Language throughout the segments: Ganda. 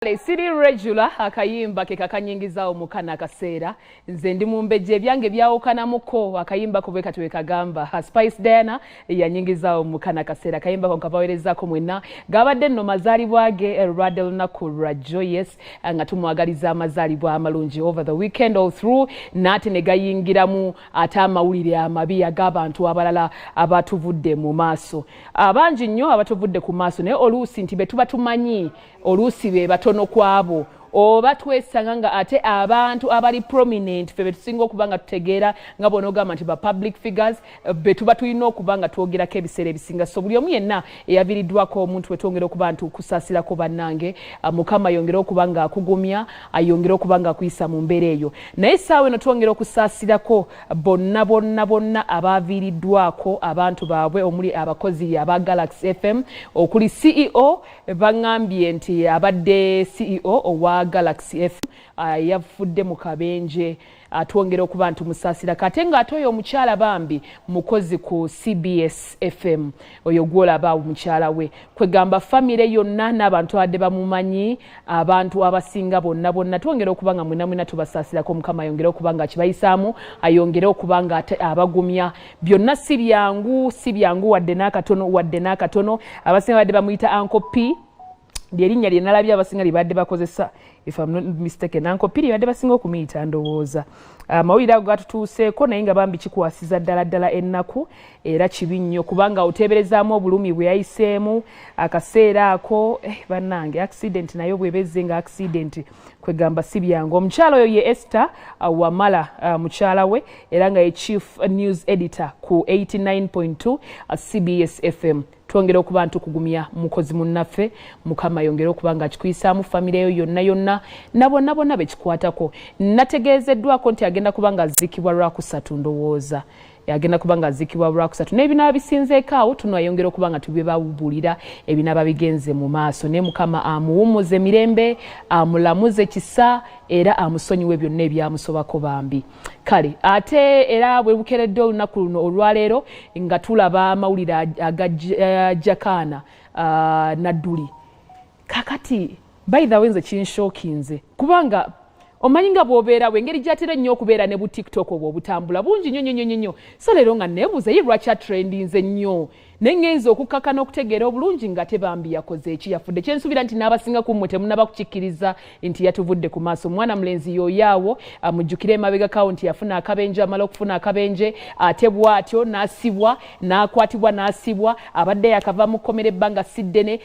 Siri regular akayimba ke kakanyingiza omukana akaseera nze ndi mumbeje byange byawukana muko akayimba ko bweka agamba Spice Dianah yanyingiza omukana akaseera akayimba ko kabawereza ko mwena gabadde no mazali bwage Radel Nakura Joyous nga tumwagaliza amazali bwa amalungi over the weekend all through nate ne gayingiramu ata amawulire amabi ag'abantu abalala abatuvudde mu maaso abangi nnyo abatuvudde ku maaso naye oluusi nti betuba tumanyi oluusi be batono kwabo oba twesanga nga ate abantu abali prominent fe betusinga okubanga tutegeera nga bonogamba nti ba public figures betuba tulina okubanga twogerako ebiseera ebisinga so buli omu yenna eyaviriddwako omuntu wetwongera okuba nti kusaasirako bannange mukama yongera okubanga akugumya ayongera okubanga akuyisa mu mbeera eyo naye essaawa eno twongera okusaasirako bonna abaaviriddwako abantu baabwe omuli abakozi aba Galaxy FM okuli CEO bangambye nti abadde CEO owa Galaxy FM yafudde mu kabenje atwongera okuba nti musaasira kate nga atoyo omukyala bambi mukozi ku CBS FM oyo gwolaba omukyala we kwegamba famire yonna n'abantu adde bamumanyi abantu abasinga bonna twongera okubanga mwena tubasaasirako mukama ayongera okubanga akibayisaamu ayongera okubanga abagumya byonna si byangu wadde n'akatono abasinga badde bamuyita Uncle P lyerinnya lye nalabye abasinga libadde bakozesa if I'm not mistaken Uncle P libadde basinga okumuyita ndowooza amawulire ago gatutuuseeko naye nga bambi kikwasiza ddala ennaku era kibi nnyo kubanga oteeberezaamu obulumi bwe yayiseemu akaseera ako bannange accident nayo bwebezze nga accident kwegamba si byangu omukyala oyo ye Esther Wamala mukyala we era nga ye chief news editor ku 89.2 CBS FM twongera okuba ntukugumya mukozi munnaffe mukama yongera okuba nga akikuyisaamu famire yo yonna nabonna bekikwatako nategeezeddwako nti agenda kuba nga aziikibwa Lwakusatu ndowooza agenda kuba nga aziikibwa Lwakusatu n'ebinaaba bisinzeeko awo tunayongera okuba nga tubibawuulira ebinaaba bigenze mu maaso naye mukama amuwummuze mirembe amulamuze kisa era amusonyiwe byonna ebyamusobako bambi kale ate era bwe bukeredde olunaku luno olwaleero nga tulaba amawulire aga Jakana Nadduli kakati by the way nze kinshookinze kubanga omanyi nga bw'obeerawo engeri gy'atera nnyo okubeera ne bu TikTok obwo obutambula bungi nnyo so leero nga neebuuza ye lwaki atrendinze nnyo naye ngenza okukkakana okutegeera obulungi nga tebambi yakoze eki yafudde kyensuubira nti n'abasinga ku mmwe temunnaba kukikkiriza nti yatuvudde ku maaso omwana mulenzi yooyaawo amujjukire emabegakawo nti yafuna akabenje amala okufuna akabenje ate bw'atyo n'asibwa n'akwatibwa n'asibwa abadde yakava mu kkomera ebbanga si ddene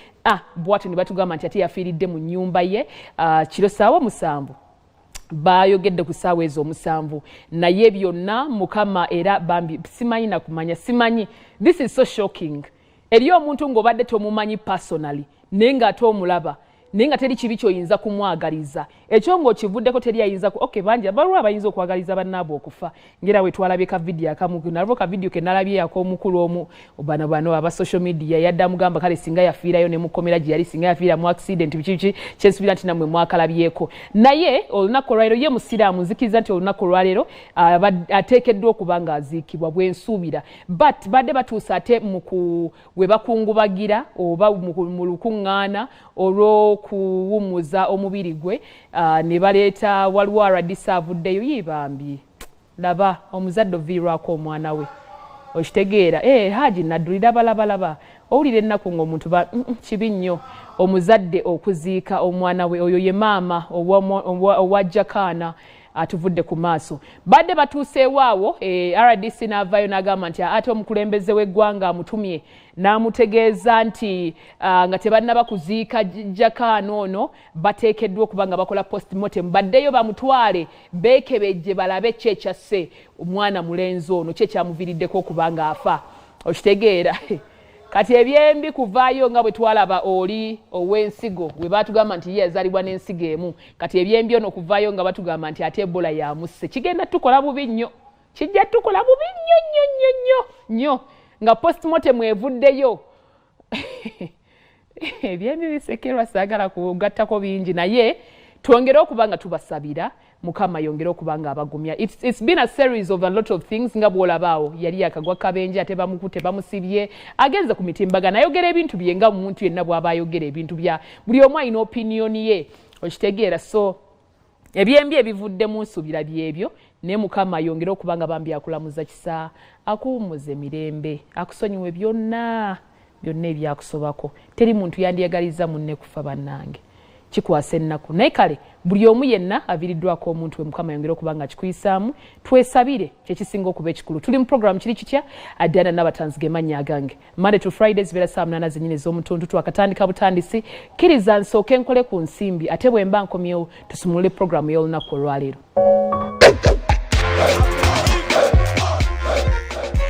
bw'atyo ne batugamba nti ate yafiiridde mu nnyumba ye kiro ssaawa 7 bayogedde ku ssaawa ezo 7 naye byonna mukama era bambi simanyi nakumanya simanyi this is so shocking eri omuntu ng'obadde tomumanyi personally naye ng'ate omulaba naye nga teri kibi kyoyinza kumwagaliza ekyo ng'okivuddeko teri ayinza okay bangi abalwa abayinza okwagaliza bannaabwe okufa ngera we twalabye ka video akamu nalwo ka video ke nalabye ak'omukulu omu bano aba social media yadda mugamba kale singa yafiirayo ne mukomera gye yali singa yafiira mu accident biki kyensubira nti namwe mwakalabyeko naye olunaku olwaleero ye musiraamu nzikiriza nti olunaku olwaleero ateekeddwa okuba nga aziikibwa bwensuubira but badde batuusa ate we bakungubagira oba mu lukuŋŋaana olw'okuwummuza omubiri gwe ne baleeta waliwo RDC avuddeyo yibambi laba omuzadde oviirwako omwana we okitegeera Haji Nadduli laba owulira ennaku ng'omuntu kibi nnyo omuzadde okuziika omwana we oyo ye maama owa Jakana atuvudde ku maaso badde batuuseewo awo RDC n'avaayo n'agamba nti ate omukulembeze w'eggwanga amutumye n'amutegeeza nti nga tebannaba kuziika Jakana ono bateekeddwa okuba nga bakola postmortem baddeyo bamutwale beekebejje balabe ki ekyasse omwana mulenzi ono ki ekyamuviiriddeko okuba nga afa okitegeera kati eby'embi kuvaayo nga bwe twalaba oli ow'ensigo we batugamba nti ye yazaalibwa n'ensigo emu kati eby'embi ono kuvaayo nga batugamba nti ate Ebola yamusse kigenda tukola bubi nnyo kijja tukola bubi nnyo nga postmortem evuddeyo eby'embi bisekerwa saagala kugattako bingi naye twongere okubanga tubasabira Mukama yongere okubanga abagumya. It's been a series of a lot of things nga bwolabaawo yali akagwa kabenje ate bamukute bamusibye agenze ku mitimbagano ayogera ebintu bye nga omuntu yenna bw'aba ayogera ebintu bya buli omu alina opinion ye okitegeera so ebyembi ebivudde mu nsubira byebyo ne Mukama yongere okubanga bambi akulamuza kisa akuumuze mirembe akusonyiwe byonna ebyakusobako teri muntu yandiyagaliza munne kufa bannange kikwasa ennaku naye kale buli omu yenna aviriddwako omuntu we Mukama yongere okubanga kikuyisaamu twesabire kyekisinga okuba ekikulu tuli mu program kiri kitya Dianah Nabatanzi gemanya agange Monday to Fridays bera saa 8 zenyine ez'omutundu twakatandika butandisi kiriza nsooke nkole ku nsimbi ate bwe mba nkomyewo tusumulule program y'olunaku olwaleero